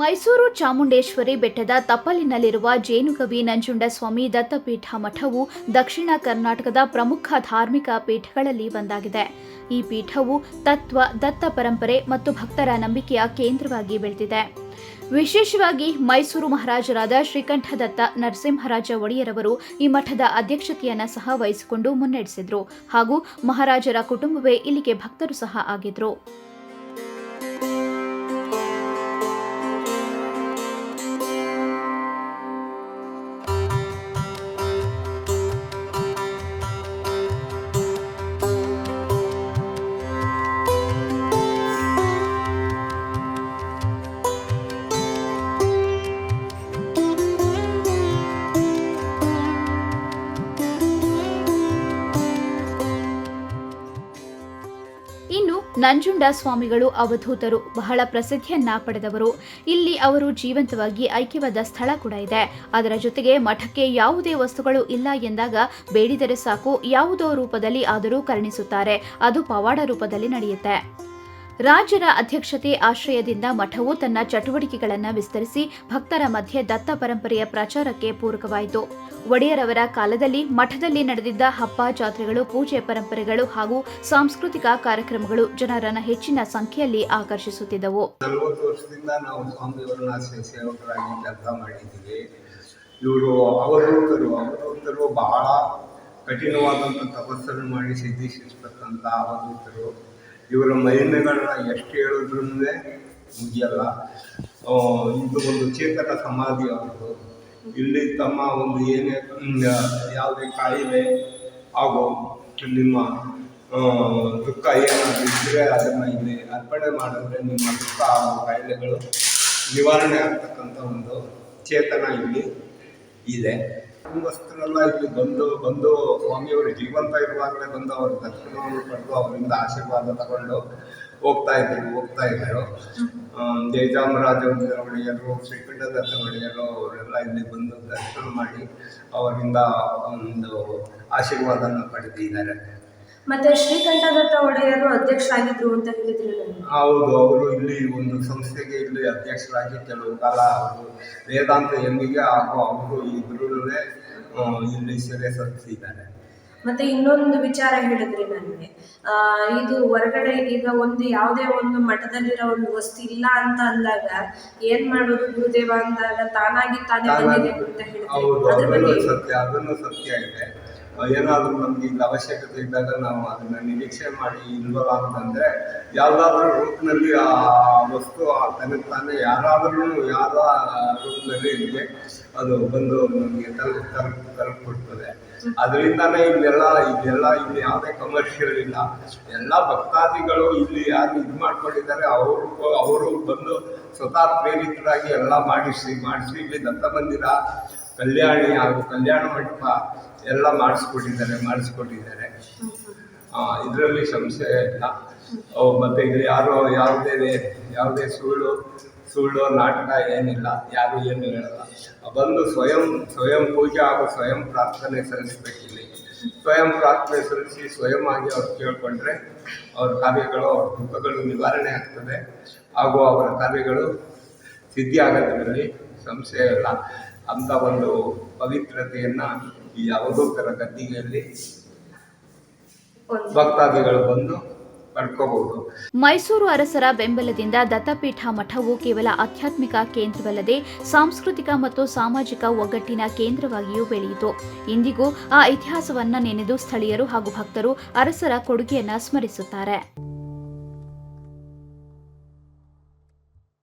ಮೈಸೂರು ಚಾಮುಂಡೇಶ್ವರಿ ಬೆಟ್ಟದ ತಪ್ಪಲಿನಲ್ಲಿರುವ ಜೇನುಗವಿ ನಂಜುಂಡಸ್ವಾಮಿ ದತ್ತಪೀಠ ಮಠವು ದಕ್ಷಿಣ ಕರ್ನಾಟಕದ ಪ್ರಮುಖ ಧಾರ್ಮಿಕ ಪೀಠಗಳಲ್ಲಿ ಒಂದಾಗಿದೆ. ಈ ಪೀಠವು ತತ್ವ, ದತ್ತ ಪರಂಪರೆ ಮತ್ತು ಭಕ್ತರ ನಂಬಿಕೆಯ ಕೇಂದ್ರವಾಗಿ ಬೆಳೆದಿದೆ. ವಿಶೇಷವಾಗಿ ಮೈಸೂರು ಮಹಾರಾಜರಾದ ಶ್ರೀಕಂಠದತ್ತ ನರಸಿಂಹರಾಜ ಒಡೆಯರವರು ಈ ಮಠದ ಅಧ್ಯಕ್ಷತೆಯನ್ನು ಸಹ ವಹಿಸಿಕೊಂಡು ಮುನ್ನಡೆಸಿದ್ರು ಹಾಗೂ ಮಹಾರಾಜರ ಕುಟುಂಬವೇ ಇಲ್ಲಿಗೆ ಭಕ್ತರು ಸಹ ಆಗಿದ್ರು. ಇನ್ನು ನಂಜುಂಡ ಸ್ವಾಮಿಗಳು ಅವಧೂತರು, ಬಹಳ ಪ್ರಸಿದ್ಧಿಯನ್ನ ಪಡೆದವರು. ಇಲ್ಲಿ ಅವರು ಜೀವಂತವಾಗಿ ಐಕ್ಯವಾದ ಸ್ಥಳ ಕೂಡ ಇದೆ. ಅದರ ಜೊತೆಗೆ ಮಠಕ್ಕೆ ಯಾವುದೇ ವಸ್ತುಗಳು ಇಲ್ಲ ಎಂದಾಗ ಬೇಡಿದರೆ ಸಾಕು, ಯಾವುದೋ ರೂಪದಲ್ಲಿ ಆದರೂ ಕರುಣಿಸುತ್ತಾರೆ. ಅದು ಪವಾಡ ರೂಪದಲ್ಲಿ ನಡೆಯುತ್ತೆ. ರಾಜರ ಅಧ್ಯಕ್ಷತೆ ಆಶ್ರಯದಿಂದ ಮಠವು ತನ್ನ ಚಟುವಟಿಕೆಗಳನ್ನು ವಿಸ್ತರಿಸಿ ಭಕ್ತರ ಮಧ್ಯೆ ದತ್ತ ಪರಂಪರೆಯ ಪ್ರಚಾರಕ್ಕೆ ಪೂರಕವಾಯಿತು. ಒಡೆಯರವರ ಕಾಲದಲ್ಲಿ ಮಠದಲ್ಲಿ ನಡೆದಿದ್ದ ಹಬ್ಬ, ಜಾತ್ರೆಗಳು, ಪೂಜೆ ಪರಂಪರೆಗಳು ಹಾಗೂ ಸಾಂಸ್ಕೃತಿಕ ಕಾರ್ಯಕ್ರಮಗಳು ಜನರನ್ನು ಹೆಚ್ಚಿನ ಸಂಖ್ಯೆಯಲ್ಲಿ ಆಕರ್ಷಿಸುತ್ತಿದ್ದವು. 40 ವರ್ಷದಿಂದ ನಾವು ಸ್ವಾಮಿಯವರನ್ನ ಸೇವಕರಾಗಿ ಕೆಲಸ ಮಾಡಿದ್ದೀವಿ. ಇವರು ಅವಧೂತರು ಬಹಳ ಕಠಿಣವಾದಂಥ ತಪಸ್ಸನ್ನು ಮಾಡಿ ಸಿದ್ಧಿಸಿರ್ತಕ್ಕಂಥ ಅವಧೂತರು. ಇವರ ಮಹಿಮೆಗಳನ್ನ ಎಷ್ಟು ಹೇಳಿದ್ರೂ ಮುಗಿಯಲ್ಲ. ಇದು ಒಂದು ಚೇತನ ಸಮಾಧಿ ಅವರು. ಇಲ್ಲಿ ತಮ್ಮ ಒಂದು ಏನೇ ಯಾವುದೇ ಕಾಯಿಲೆ ಹಾಗೂ ನಿಮ್ಮ ದುಃಖ ಏನಾದರೂ ಇದ್ದರೆ ಅದನ್ನು ಇಲ್ಲಿ ಅರ್ಪಣೆ ಮಾಡಿದ್ರೆ ನಿಮ್ಮ ದುಃಖ ಹಾಗೂ ಕಾಯಿಲೆಗಳು ನಿವಾರಣೆ ಆಗ್ತಕ್ಕಂಥ ಒಂದು ಚೇತನ ಇಲ್ಲಿ ಇದೆ. ಕುಟುಂಬಸ್ಥರೆಲ್ಲ ಇಲ್ಲಿ ಬಂದು ಸ್ವಾಮಿಯವರು ಜೀವಂತ ಇರುವಾಗಲೇ ಬಂದು ಅವರ ದರ್ಶನವನ್ನು ಪಡೆದು ಅವರಿಂದ ಆಶೀರ್ವಾದ ತಗೊಂಡು ಹೋಗ್ತಾ ಇದ್ದರು. ಜಯಚಾಮರಾಜ ಒಡೆಯರು, ಶ್ರೀಕಂಠದತ್ತ ಒಡೆಯರು ಅವರೆಲ್ಲ ಇಲ್ಲಿ ಬಂದು ದರ್ಶನ ಮಾಡಿ ಅವರಿಂದ ಒಂದು ಆಶೀರ್ವಾದನ ಪಡೆದಿದ್ದಾರೆ. ಮತ್ತೆ ಶ್ರೀಕಂಠದತ್ತ ಒಡೆಯರು ಅಧ್ಯಕ್ಷರಾಗಿದ್ರು ಅಂತ ಹೇಳಿದ್ರು. ಹೌದು, ಅವರು ಇಲ್ಲಿ ಒಂದು ಸಂಸ್ಥೆಗೆ ಇಲ್ಲಿ ಅಧ್ಯಕ್ಷರಾಗಿ ಕೆಲವು ಕಾಲ ಅವರು ವೇದಾಂತ ಎಂದಿಗೆ ಹಾಗೂ ಅವರು ಇಬ್ಬರೂ ಇಲ್ಲಿ ಸೇವೆ ಸಲ್ಲಿಸಿದ್ದಾರೆ. ಮತ್ತೆ ಇನ್ನೊಂದು ವಿಚಾರ ಹೇಳಿದ್ರಿ ನನಗೆ, ಇದು ಹೊರಗಡೆ ಈಗ ಯಾವುದೇ ಒಂದು ಮಠದಲ್ಲಿರೋ ಒಂದು ವಸ್ತು ಇಲ್ಲ ಅಂತ ಅಂದಾಗ ಏನ್ ಮಾಡೋದು ಗುರುದೇವ ಅಂದಾಗ ತಾನಾಗಿ ತಾನೇ ಬಂದಿದೆ ಅಂತ ಹೇಳಿದ್ರೆ ಅದನ್ನು ಸತ್ಯ ಇದೆ. ಏನಾದರೂ ನಮ್ಗೆ ಇಲ್ಲಿ ಅವಶ್ಯಕತೆ ಇದ್ದಾಗ ನಾವು ಅದನ್ನ ನಿರೀಕ್ಷೆ ಮಾಡಿ ಇಲ್ವಲ್ಲ ಅಂತಂದ್ರೆ ಯಾವುದಾದ್ರೂ ರೂಪದಲ್ಲಿ ಆ ವಸ್ತು ತನಗೆ ತಾನೇ ಯಾರ ರೂಪದಲ್ಲಿ ಇದ್ರೆ ಅದು ಬಂದು ನಮಗೆ ತಲುಪಿಕೊಡ್ತದೆ. ಅದರಿಂದಾನೇ ಇಲ್ಲಿ ಯಾವುದೇ ಕಮರ್ಷಿಯಲ್ ಇಲ್ಲ. ಎಲ್ಲ ಭಕ್ತಾದಿಗಳು ಇಲ್ಲಿ ಯಾರು ಇದು ಮಾಡ್ಕೊಂಡಿದ್ದಾರೆ ಅವರು ಬಂದು ಸ್ವತಃ ಪ್ರೇರಿತರಾಗಿ ಎಲ್ಲ ಮಾಡಿಸಿ ಇಲ್ಲಿ ದತ್ತ ಮಂದಿರ, ಕಲ್ಯಾಣಿ ಹಾಗೂ ಕಲ್ಯಾಣ ಮಂಟಪ ಎಲ್ಲ ಮಾಡಿಸ್ಕೊಟ್ಟಿದ್ದಾರೆ. ಇದರಲ್ಲಿ ಸಂಶಯ ಇಲ್ಲ. ಮತ್ತು ಇಲ್ಲಿ ಯಾವುದೇ ಸುಳ್ಳು ನಾಟಕ ಏನಿಲ್ಲ, ಯಾರು ಏನು ಹೇಳಲ್ಲ. ಬಂದು ಸ್ವಯಂ ಪೂಜೆ ಹಾಗೂ ಸ್ವಯಂ ಪ್ರಾರ್ಥನೆ ಸಲ್ಲಿಸಬೇಕಿಲ್ಲಿ. ಸ್ವಯಂ ಪ್ರಾರ್ಥನೆ ಸಲ್ಲಿಸಿ ಸ್ವಯಂ ಆಗಿ ಅವ್ರು ಕೇಳಿಕೊಂಡ್ರೆ ಅವ್ರ ಕಾರ್ಯಗಳು, ಅವ್ರ ದುಃಖಗಳು ನಿವಾರಣೆ ಆಗ್ತದೆ ಹಾಗೂ ಅವರ ಕಾರ್ಯಗಳು ಸಿದ್ಧಿ ಆಗೋದ್ರಲ್ಲಿ ಸಂಶಯ ಇಲ್ಲ. ಅಂತ ಒಂದು ಪವಿತ್ರತೆಯನ್ನು ಈ ಅವಧೂತರ ಗದ್ದಿಗೆಯಲ್ಲಿ ಭಕ್ತಾದಿಗಳು ಬಂದು ಪಡ್ಕೋಬಹುದು. ಮೈಸೂರು ಅರಸರ ಬೆಂಬಲದಿಂದ ದತ್ತಪೀಠ ಮಠವು ಕೇವಲ ಆಧ್ಯಾತ್ಮಿಕ ಕೇಂದ್ರವಲ್ಲದೆ ಸಾಂಸ್ಕೃತಿಕ ಮತ್ತು ಸಾಮಾಜಿಕ ಒಗ್ಗಟ್ಟಿನ ಕೇಂದ್ರವಾಗಿಯೂ ಬೆಳೆಯಿತು. ಇಂದಿಗೂ ಆ ಇತಿಹಾಸವನ್ನ ನೆನೆದು ಸ್ಥಳೀಯರು ಹಾಗೂ ಭಕ್ತರು ಅರಸರ ಕೊಡುಗೆಯನ್ನ ಸ್ಮರಿಸುತ್ತಾರೆ.